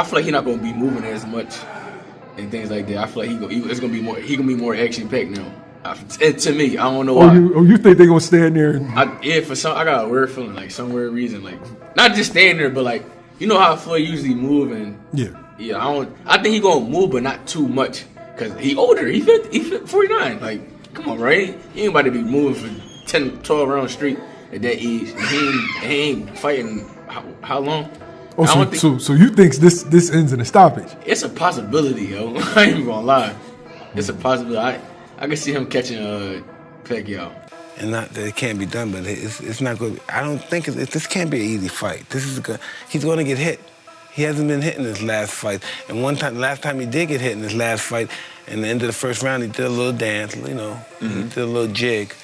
I feel like he's not gonna be moving as much and things like that. I feel like it's gonna be more. He gonna be more action packed now. To me, I don't know why. You think they gonna stand there? For some, I got a weird feeling, like some weird reason, like not just standing there, but like you know how Floyd usually move and yeah. I think he gonna move, but not too much, cause he older. He 49. Like, come on, right? He ain't about to be moving for 10, 12 rounds straight at that age. He ain't fighting how long? So you think this ends in a stoppage? It's a possibility, yo. I ain't even gonna lie. It's a possibility. I can see him catching Pacquiao. And not that it can't be done, but it's not good. I don't think this can't be an easy fight. He's going to get hit. He hasn't been hit in his last fight. And last time he did get hit in his last fight, in the end of the first round, he did a little dance, you know, he did a little jig.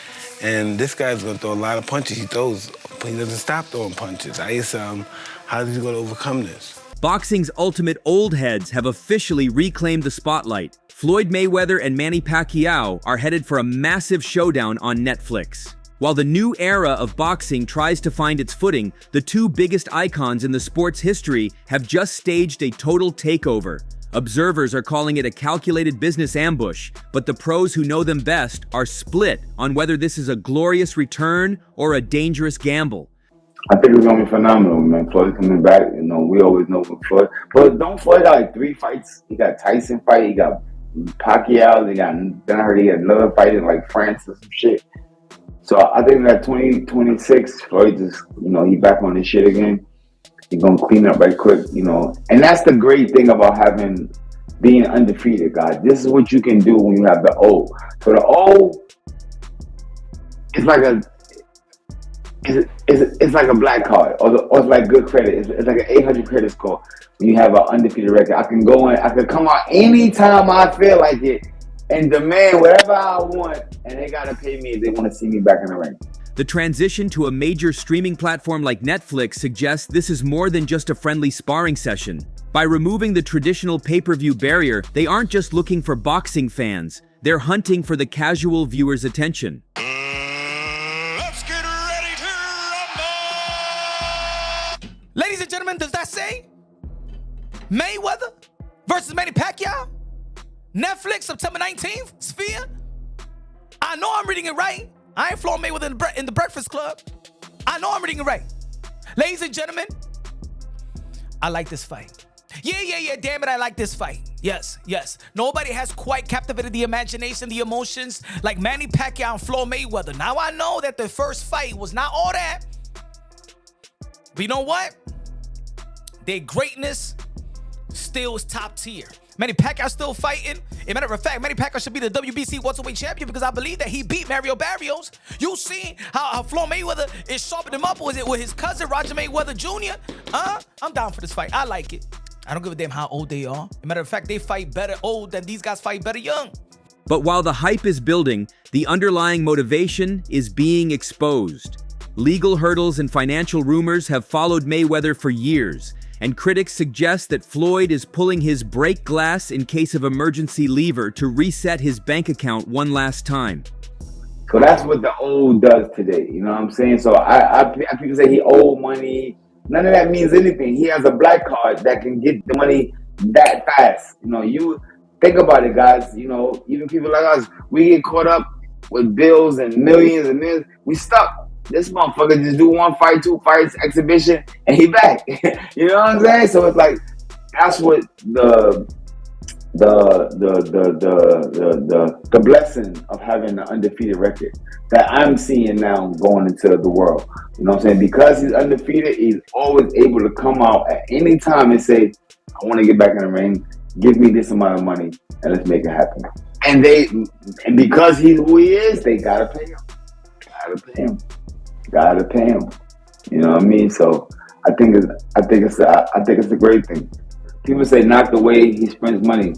And this guy's going to throw a lot of punches. He doesn't stop throwing punches. How is he going to overcome this? Boxing's ultimate old heads have officially reclaimed the spotlight. Floyd Mayweather and Manny Pacquiao are headed for a massive showdown on Netflix. While the new era of boxing tries to find its footing, the two biggest icons in the sport's history have just staged a total takeover. Observers are calling it a calculated business ambush, but the pros who know them best are split on whether this is a glorious return or a dangerous gamble. I think it's gonna be phenomenal, man. Floyd coming back, you know, we always know with Floyd. Floyd got like 3 fights. He got Tyson fight, he got Pacquiao, then I heard he had another fight in like France or some shit. So I think that 2026, Floyd just, you know, he back on his shit again. He's gonna clean up right quick, you know. And that's the great thing about being undefeated, guys. This is what you can do when you have the O. So the O is like it's like a black card, or it's like good credit. It's like an 800 credit score when you have an undefeated record. I can go in, I can come out anytime I feel like it and demand whatever I want, and they gotta pay me if they want to see me back in the ring. The transition to a major streaming platform like Netflix suggests this is more than just a friendly sparring session. By removing the traditional pay-per-view barrier, they aren't just looking for boxing fans, they're hunting for the casual viewer's attention. Ladies and gentlemen, does that say Mayweather versus Manny Pacquiao? Netflix, September 19th, Sphere? I know I'm reading it right. I ain't Floyd Mayweather in the Breakfast Club. I know I'm reading it right. Ladies and gentlemen, I like this fight. Yeah, damn it, I like this fight. Yes. Nobody has quite captivated the imagination, the emotions like Manny Pacquiao and Floyd Mayweather. Now I know that the first fight was not all that. But you know what? Their greatness still is top tier. Manny Pacquiao still fighting. As a matter of fact, Manny Pacquiao should be the WBC welterweight champion because I believe that he beat Mario Barrios. You seen how Floyd Mayweather is sharpening him up with his cousin Roger Mayweather Jr.? I'm down for this fight. I like it. I don't give a damn how old they are. As a matter of fact, they fight better old than these guys fight better young. But while the hype is building, the underlying motivation is being exposed. Legal hurdles and financial rumors have followed Mayweather for years, and critics suggest that Floyd is pulling his break glass in case of emergency lever to reset his bank account one last time. So that's what the old does today, you know what I'm saying? So people say he owed money. None of that means anything. He has a black card that can get the money that fast. You know, you think about it, guys. You know, even people like us, we get caught up with bills and millions and millions. We stuck. This motherfucker just do 1 fight, 2 fights, exhibition, and he back. You know what I'm saying? So it's like that's what the blessing of having an undefeated record that I'm seeing now going into the world. You know what I'm saying? Because he's undefeated, he's always able to come out at any time and say, I want to get back in the ring, give me this amount of money, and let's make it happen. And because he's who he is, they gotta pay him. Gotta pay him. You know what I mean? So I think it's a great thing. People say not the way he spends money.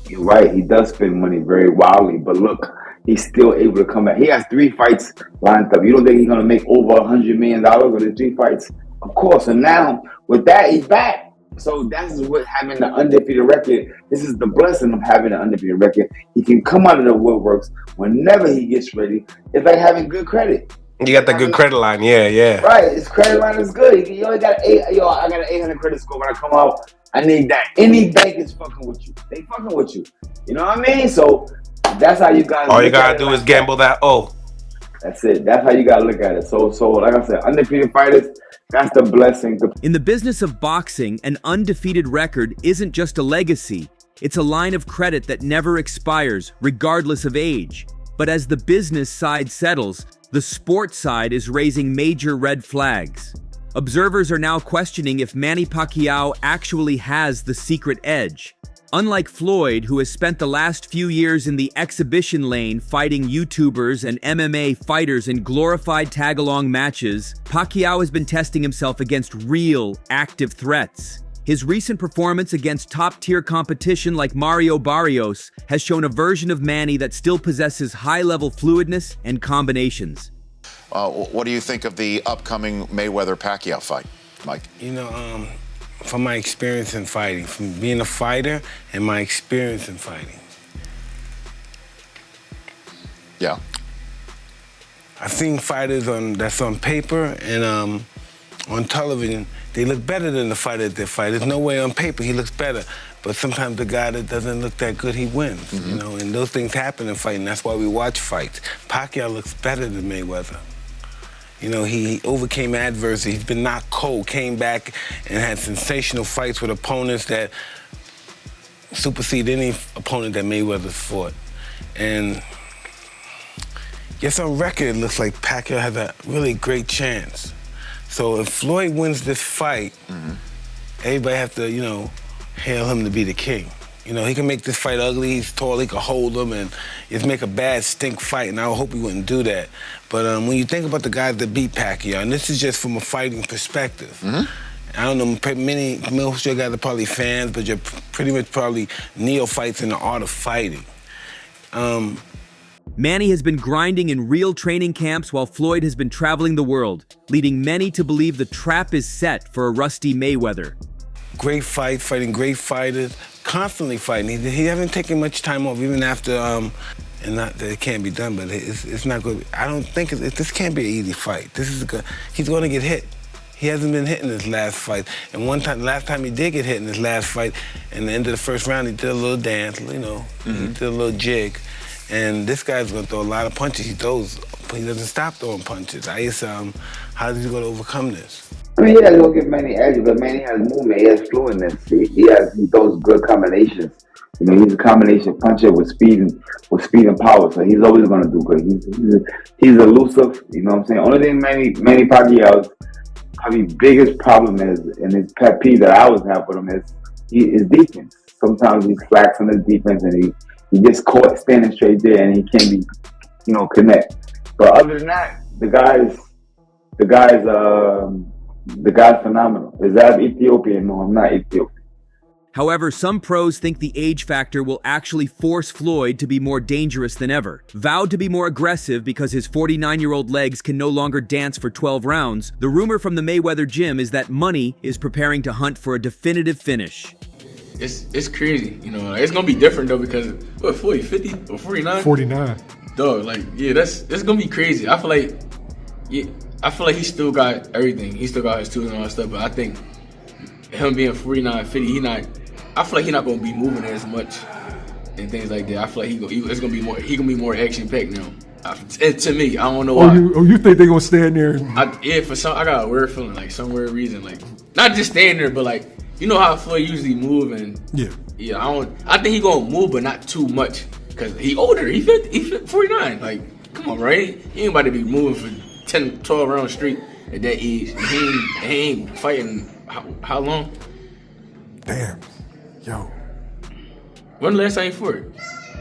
You're right, he does spend money very wildly, but look, he's still able to come back. He has 3 fights lined up. You don't think he's gonna make over $100 million with his 3 fights? Of course. And now with that, he's back. So that's what having the undefeated record. This is the blessing of having an undefeated record. He can come out of the woodworks whenever he gets ready. It's like having good credit. You got that good credit line, yeah. Right, his credit line is good. You only got I got an 800 credit score when I come out. I need that. Any bank is fucking with you. They fucking with you. You know what I mean? So that's how you guys. All you gotta do is gamble that O. That's it. That's how you gotta look at it. So like I said, undefeated fighters, that's the blessing. In the business of boxing, an undefeated record isn't just a legacy. It's a line of credit that never expires, regardless of age. But as the business side settles, the sports side is raising major red flags. Observers are now questioning if Manny Pacquiao actually has the secret edge. Unlike Floyd, who has spent the last few years in the exhibition lane fighting YouTubers and MMA fighters in glorified tag-along matches, Pacquiao has been testing himself against real, active threats. His recent performance against top-tier competition like Mario Barrios has shown a version of Manny that still possesses high-level fluidness and combinations. What do you think of the upcoming Mayweather-Pacquiao fight, Mike? You know, from my experience in fighting, from being a fighter and my experience in fighting. Yeah. I've seen fighters that's on paper and on television, they look better than the fighter that they fight. There's no way on paper he looks better. But sometimes the guy that doesn't look that good, he wins, you know, and those things happen in fighting. That's why we watch fights. Pacquiao looks better than Mayweather. You know, he overcame adversity. He's been knocked cold, came back and had sensational fights with opponents that supersede any opponent that Mayweather's fought. And yes, on record, it looks like Pacquiao has a really great chance. So if Floyd wins this fight, everybody has to, you know, hail him to be the king. You know, he can make this fight ugly, he's tall, he can hold him, and just make a bad stink fight, and I hope he wouldn't do that. But when you think about the guys that beat Pacquiao, and this is just from a fighting perspective, I don't know, most of you guys are probably fans, but you're pretty much probably neophytes in the art of fighting. Manny has been grinding in real training camps while Floyd has been traveling the world, leading many to believe the trap is set for a rusty Mayweather. Great fight, fighting great fighters, constantly fighting. He hasn't taken much time off, even after, and not that it can't be done, but it's not good. I don't think this can't be an easy fight. He's going to get hit. He hasn't been hit in his last fight. And last time he did get hit in his last fight, in the end of the first round, he did a little dance, you know, he did a little jig. And this guy's going to throw a lot of punches. He doesn't stop throwing punches. How is he going to overcome this? I mean, yeah, he'll give Manny edge, but Manny has movement. He has fluidness. He throws good combinations. You know, he's a combination puncher with speed and power. So he's always going to do good. He's elusive. You know what I'm saying? Only thing Manny Pacquiao's probably biggest problem is, and his pet peeve that I always have with him is his defense. Sometimes he slacks on his defense and he gets caught standing straight there and he can't be, you know, connect. But other than that, the guy's phenomenal. Is that Ethiopian? No, I'm not Ethiopian. However, some pros think the age factor will actually force Floyd to be more dangerous than ever. Vowed to be more aggressive because his 49-year-old legs can no longer dance for 12 rounds, the rumor from the Mayweather gym is that Money is preparing to hunt for a definitive finish. It's crazy, you know. It's gonna be different though because what, 40, 50 or 49? 49. Dog, like that's gonna be crazy. I feel like he still got everything. He still got his tools and all that stuff. But I think him being 49, 50, I feel like he's not gonna be moving as much and things like that. I feel like he gonna be more action packed now. To me, I don't know why. You think they're gonna stand there? I got a weird feeling, like some weird reason, like not just standing there, but like you know how Floyd usually move and I think he gonna move, but not too much because he older. He 49. Like, come on, right? He ain't about to be moving for 10, 12 rounds straight at that age. He ain't fighting how long? Damn, yo. When the last time he fought?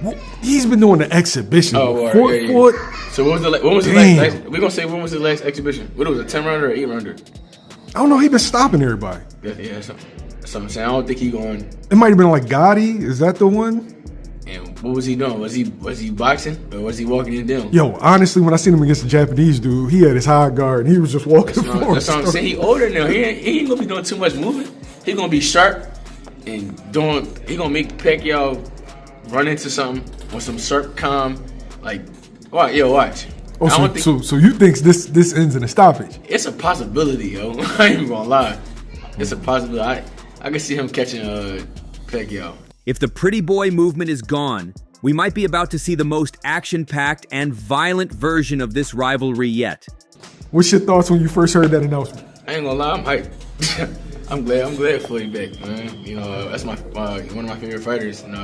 Well, he's been doing the exhibition. Oh, right, So when was the last? We gonna say when was the last exhibition? What was it? 10 rounder or 8 rounder? I don't know. He been stopping everybody. Yeah. That's what I'm saying. I don't think he going. It might have been like Gotti. Is that the one? And what was he doing? Was he boxing or was he walking in down? Yo, honestly, when I seen him against the Japanese dude, he had his high guard and he was just walking forward. That's what I'm saying. He older now. He ain't gonna be doing too much moving. He gonna be sharp and he gonna make Pacquiao run into something on some circ calm. Like, watch. Oh, so you think this ends in a stoppage? It's a possibility, yo. I ain't even gonna lie. It's a possibility. I can see him catching Pacquiao. If the pretty boy movement is gone, we might be about to see the most action-packed and violent version of this rivalry yet. What's your thoughts when you first heard that announcement? I ain't gonna lie, I'm hyped. I'm glad Floyd back, man. You know, that's my one of my favorite fighters, and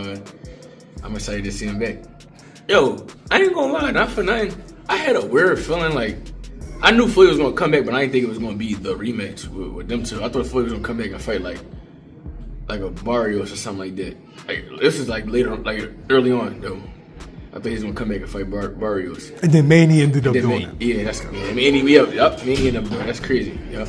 I'm excited to see him back. Yo, I ain't gonna lie, not for nothing. I had a weird feeling like I knew Floyd was gonna come back, but I didn't think it was gonna be the rematch with them two. I thought Floyd was gonna come back and fight like a Barrios or something like that. Like this is like later, like early on though. I thought he was gonna come back and fight Barrios. And then Manny ended up doing it. Yeah, that's Manny. Manny ended up doing it. That's crazy. Yep.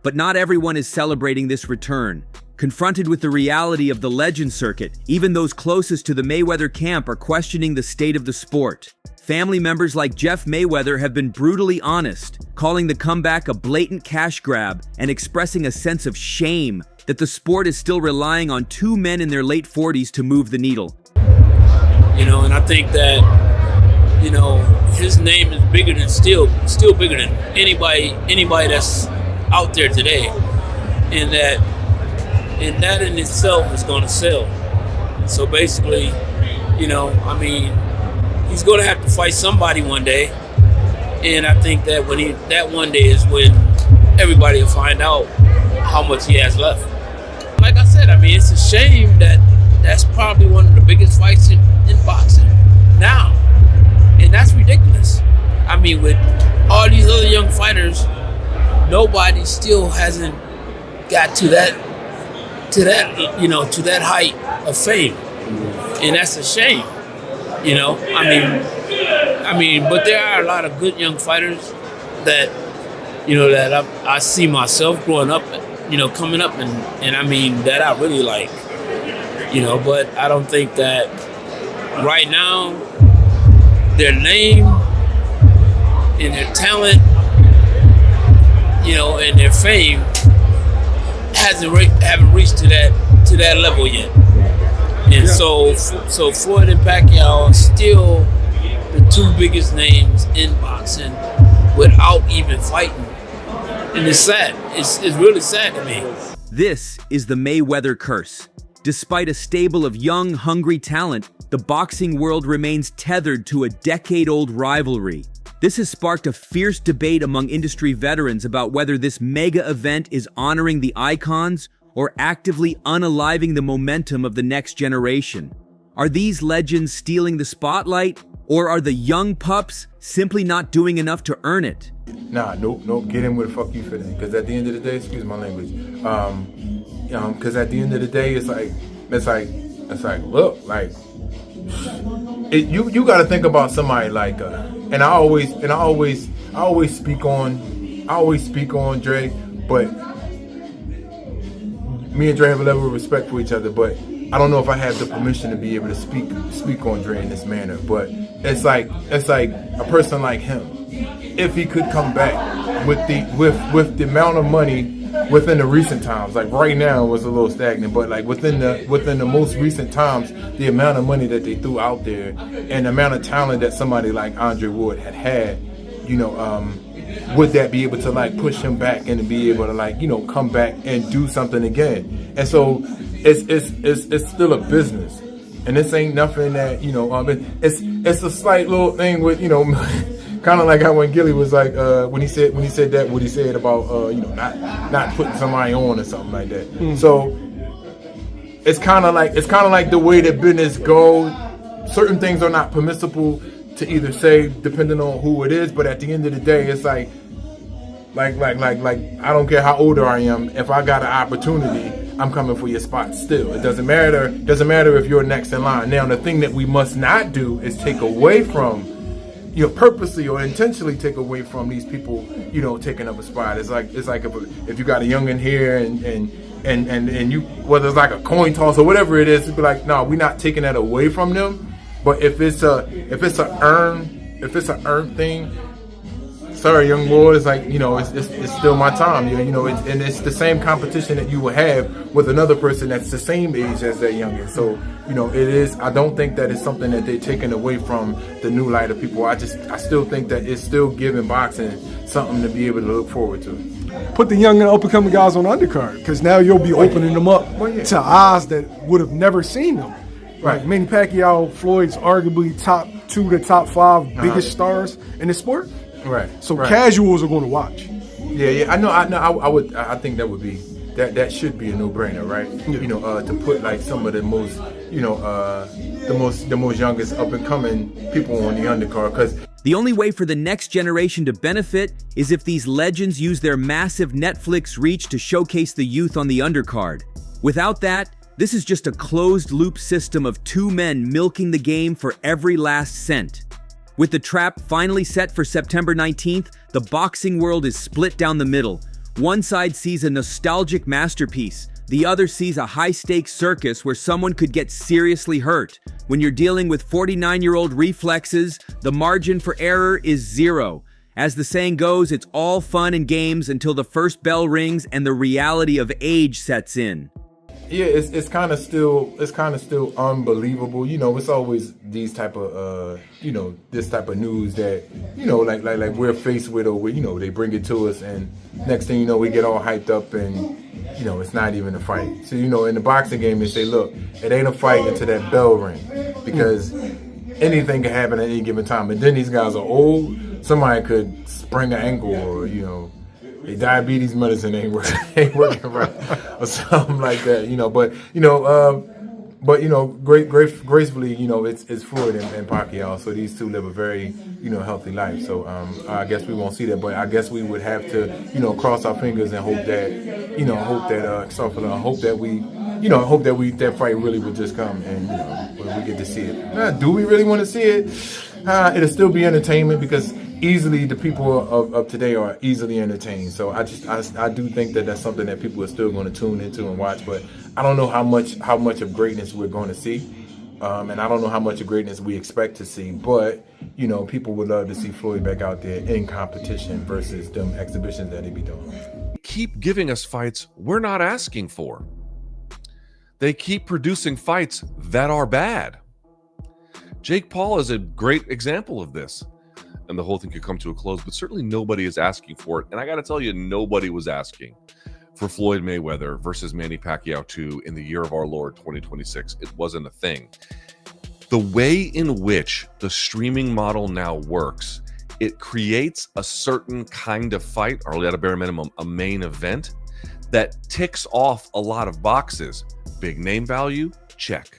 But not everyone is celebrating this return. Confronted with the reality of the legend circuit, even those closest to the Mayweather camp are questioning the state of the sport. Family members like Jeff Mayweather have been brutally honest, calling the comeback a blatant cash grab and expressing a sense of shame that the sport is still relying on two men in their late 40s to move the needle. You know, and I think that, you know, his name is bigger than still bigger than anybody that's out there today, and that in itself is going to sell. So basically, you know, I mean, he's going to have to fight somebody one day, and I think that that one day is when everybody will find out how much he has left. Like I said, I mean, it's a shame that that's probably one of the biggest fights in boxing now, and that's ridiculous. I mean, with all these other young fighters, nobody still hasn't got to that height of fame, and that's a shame. You know, I mean, but there are a lot of good young fighters that, you know, that I see myself growing up, you know, coming up, and I mean that I really like, you know, but I don't think that right now their name and their talent, you know, and their fame haven't reached to that level yet. And so Floyd and Pacquiao are still the two biggest names in boxing without even fighting. And it's sad. It's really sad to me. This is the Mayweather curse. Despite a stable of young, hungry talent, the boxing world remains tethered to a decade-old rivalry. This has sparked a fierce debate among industry veterans about whether this mega event is honoring the icons or actively unaliving the momentum of the next generation. Are these legends stealing the spotlight, or are the young pups simply not doing enough to earn it? Nah, nope, get in where the fuck you fit in. Because at the end of the day, excuse my language, because at the end of the day, it's like, look, like, you got to think about somebody like, and I always speak on Dre, but me and Dre have a level of respect for each other, but I don't know if I have the permission to be able to speak on Dre in this manner. But it's like a person like him, if he could come back with the amount of money within the recent times, like right now it was a little stagnant, but like within the most recent times, the amount of money that they threw out there and the amount of talent that somebody like Andre Ward had, you know, would that be able to like push him back and to be able to like, you know, come back and do something again? And so it's still a business, and this ain't nothing that, you know, it's a slight little thing with, you know, kind of like how when Gilly was like when he said that, what he said about you know, not putting somebody on or something like that. Mm-hmm. So it's kind of like the way that business goes. Certain things are not permissible to either say depending on who it is, but at the end of the day, it's like I don't care how older I am. If I got an opportunity, I'm coming for your spot still. It doesn't matter if you're next in line. Now, the thing that we must not do is take away from, you know, purposely or intentionally take away from these people, you know, taking up a spot. It's like if you got a youngin here and you, whether it's like a coin toss or whatever it is, it'd be like, no, we're not taking that away from them. But if it's an earned thing, sorry, young boy, it's like, you know, it's still my time. You know, it's the same competition that you will have with another person that's the same age as that youngin. So, you know, it is. I don't think that it's something that they're taking away from the new light of people. I still think that it's still giving boxing something to be able to look forward to. put the young and up-and-coming guys on the undercard, because now you'll be opening them up to eyes that would have never seen them. Right. Like Manny Pacquiao, Floyd's arguably top 2 to top 5 biggest stars in the sport. Right. So casuals are going to watch. Yeah. I think that would be that should be a no-brainer, right? Yeah. You know, to put like some of the most, the most youngest up-and-coming people on the undercard, because the only way for the next generation to benefit is if these legends use their massive Netflix reach to showcase the youth on the undercard. Without that, this is just a closed-loop system of 2 men milking the game for every last cent. With the trap finally set for September 19th, the boxing world is split down the middle. One side sees a nostalgic masterpiece. The other sees a high-stakes circus where someone could get seriously hurt. When you're dealing with 49-year-old reflexes, the margin for error is 0. As the saying goes, it's all fun and games until the first bell rings and the reality of age sets in. Yeah, it's kind of still unbelievable. You know, it's always these type of this type of news that like we're faced with, or they bring it to us, and next thing you know, we get all hyped up, and it's not even a fight. So in the boxing game, they say, look, it ain't a fight until that bell ring, because anything can happen at any given time. And then these guys are old. Somebody could sprain an ankle, or their diabetes medicine ain't working right, or something like that, gracefully, it's Floyd and Pacquiao, so these two live a very, healthy life. So I guess we won't see that, but I guess we would have to, cross our fingers and hope that that fight really would just come, and we get to see it. Do we really want to see it? It'll still be entertainment, because easily the people of today are easily entertained. So I do think that that's something that people are still going to tune into and watch. But I don't know how much of greatness we're going to see, and I don't know how much of greatness we expect to see. But people would love to see Floyd back out there in competition versus them exhibitions that he be doing. Keep giving us fights we're not asking for. They keep producing fights that are bad. Jake Paul is a great example of this. And the whole thing could come to a close, but certainly nobody is asking for it. And I got to tell you, nobody was asking for Floyd Mayweather versus Manny Pacquiao 2 in the year of our Lord 2026. It wasn't a thing. The way in which the streaming model now works, it creates a certain kind of fight, or at a bare minimum, a main event that ticks off a lot of boxes. Big name value, check.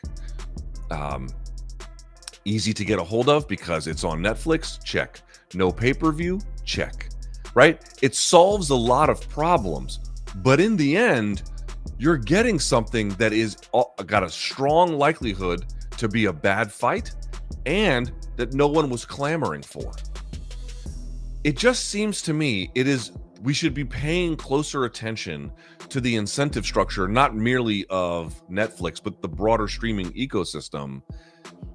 Easy to get a hold of because it's on Netflix, check. No pay-per-view, check. Right? It solves a lot of problems, but in the end, you're getting something that is got a strong likelihood to be a bad fight and that no one was clamoring for. It just seems to me we should be paying closer attention to the incentive structure, not merely of Netflix, but the broader streaming ecosystem.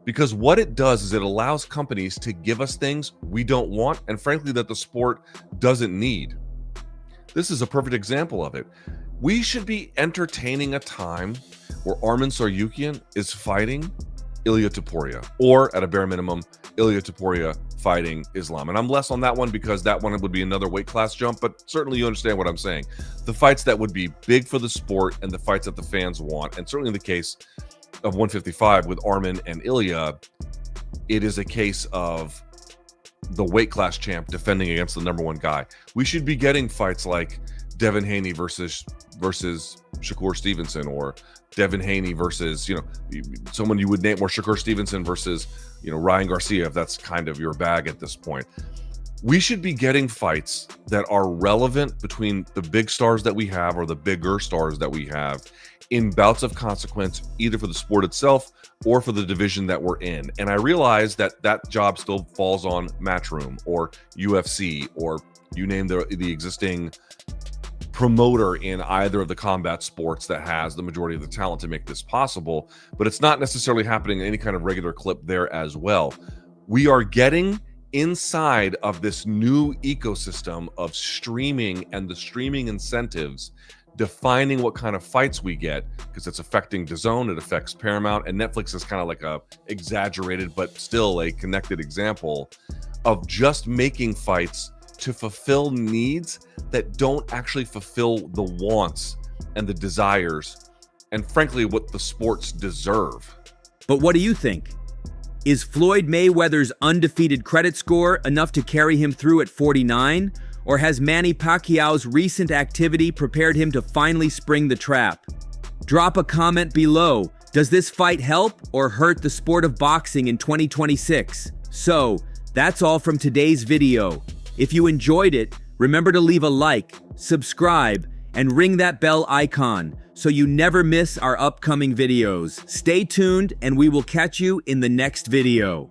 Because what it does is it allows companies to give us things we don't want, and frankly, that the sport doesn't need. This is a perfect example of it. We should be entertaining a time where Arman Tsarukyan is fighting Ilia Topuria, or at a bare minimum, Ilia Topuria fighting Islam. And I'm less on that one because that one would be another weight class jump, but certainly you understand what I'm saying. The fights that would be big for the sport and the fights that the fans want, and certainly in the case of 155 with Arman and Ilia, it is a case of the weight class champ defending against the number one guy. We should be getting fights like Devin Haney versus Shakur Stevenson, or Devin Haney versus, someone you would name, or Shakur Stevenson versus, Ryan Garcia, if that's kind of your bag at this point. We should be getting fights that are relevant between the big stars that we have, or the bigger stars that we have, in bouts of consequence, either for the sport itself or for the division that we're in. And I realize that job still falls on Matchroom or UFC, or you name the existing promoter in either of the combat sports that has the majority of the talent to make this possible, but it's not necessarily happening in any kind of regular clip there as well. We are getting inside of this new ecosystem of streaming and the streaming incentives defining what kind of fights we get, because it's affecting DAZN, it affects Paramount, and Netflix is kind of like a exaggerated but still a connected example of just making fights to fulfill needs that don't actually fulfill the wants and the desires and frankly what the sports deserve. But what do you think? Is Floyd Mayweather's undefeated credit score enough to carry him through at 49? Or has Manny Pacquiao's recent activity prepared him to finally spring the trap? Drop a comment below. Does this fight help or hurt the sport of boxing in 2026? So, that's all from today's video. If you enjoyed it, remember to leave a like, subscribe, and ring that bell icon so you never miss our upcoming videos. Stay tuned and we will catch you in the next video.